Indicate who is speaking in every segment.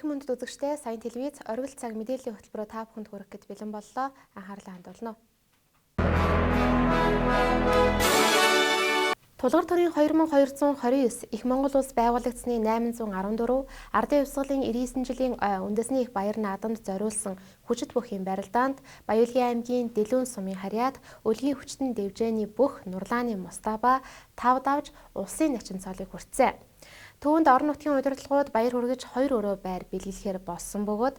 Speaker 1: Эрхэм мөндөд үзэгчдээ Саян телевиз оргил цаг мэдээллийн хөтөлбөрөөр та бүхэнд хүргэх гээд бэлэн боллоо. Анхаарлаа хандуулна. Тулгар төрийн 2229 их Монгол улс байгуулагдсны 814 ардын хувьсгалын 99 жилийн үндэсний их баяр наадамд зориулсан хүчит бүхийн барилдаанд Баялгийн аймгийн Дэлүүн сумын харьяат өлгийн хүчтэн дэвжээний бүх нурлааны мустаба тав давж улсын начин цолыг хүртсэн. Түүнд орон нутгийн удирдлагууд баяр хүргэж 2 өрөө байр бэлгэлэхээр болсон бөгөөд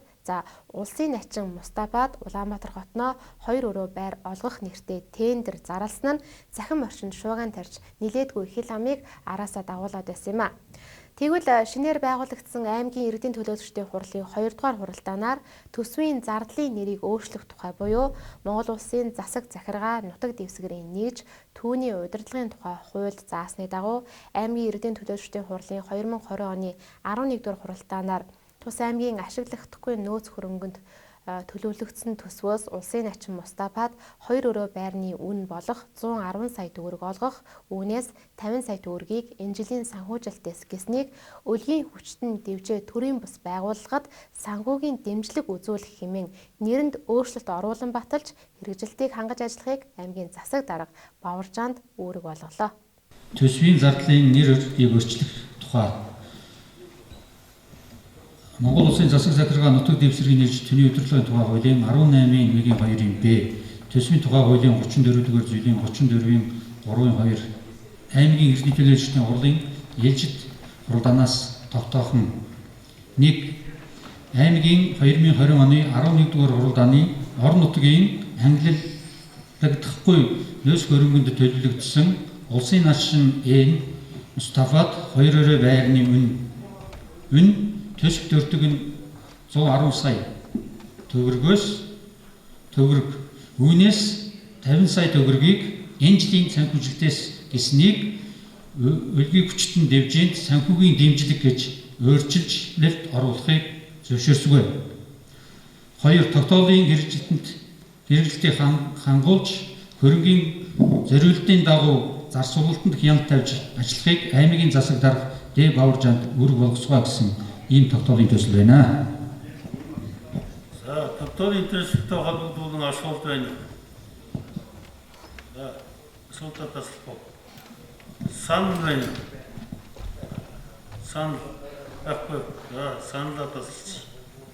Speaker 1: улсын начин Мустабад Улаанбаатар хотноо 2 өрөө байр олгох нэртэй тендер зарласан нь захин орчинд шуугиан тарьж нилээдгүй хил амыг араасаа дагуулад байсан юм а. Тэгвэл шинээр байгуулагдсан аймгийн иргэдийн төлөөлөгчдийн хурлын 2 дугаар хуралдаанаар төсвийн зардлын нэрийг өөрчлөх тухай буюу Монгол улсын засаг захиргаа нутаг дэвсгэрийн нэгж түүний удирдлагын тухай хуульд заасны дагуу аймгийн иргэдийн төлөөлөгчдийн хурлын 2020 оны 11 дугаар хуралдаанаар тус аймгийн ашиглахдаггүй нөөц хөрөнгөнд төлөвлөгдсөн төсвөөс улсын начин Мустабад 2 өрөө байрны үн болох 110 сая төгрөг олгох, үүнээс 50 сая төгрөгийг энэ жилийн санхүүжилтээс гэснийг өлгийн хүчтэн дэвжээ төрийн бус байгууллагад санхүүгийн дэмжлэг үзүүлэх хэмээн нэрэнд өөрчлөлт оруулан баталж хэрэгжилтийг хангаж ажиллахыг аймгийн засаг дарга Баваржаанд үүрэг болголоо.
Speaker 2: Төсвийн зардлын нэрийг өөрчлөх тухай Монгол улсын засаг захиргаа нутаг дэвсгэрийн нэгж төний удирдлагын тухай хуулийн 18.1-2-ийн Б, төсвийн тухай хуулийн 34-р зүйлийн 34-ийн 3-ийн 2, аймгийн иргэдийн төлөөлөгчдийн хурлын ээлжид хуралдаанаас тогтоохон 1. Аймгийн 2020 оны 11-р хуралдааны орон нутгийн ангиллагдахгүй нөөц хөрөнгөнд төлөвлөгдсөн улсын начин Н. Мустафад 2 өрөө байрны үн төсөвт өртөг нь 110 сая төгрөгөөс үүнээс 50 сая төгрөгийг энэ жилийн санхүүжилтээс гэснийг өлгийн хүчтэн дэвжээнд санхүүгийн дэмжлэг гэж өөрчилөлт оруулахыг зөвшөөрсгөө. 2. Тогтоолын хэрэгжилтийг хангуулж хөрөнгийн зориултын дагуу зар сургалтанд хяналт тавьж ажиллахыг аймгийн засаг дарга Д. Баваржаанд үүрэг болгосгоо гэсэн ийм тогтоолын төсөл байна.
Speaker 3: За, тогтоолын төсөлтэй холбогдуулан асуулт байна. За, асуултаа таслах. Санал байна. Санал. За, саналаа таслах.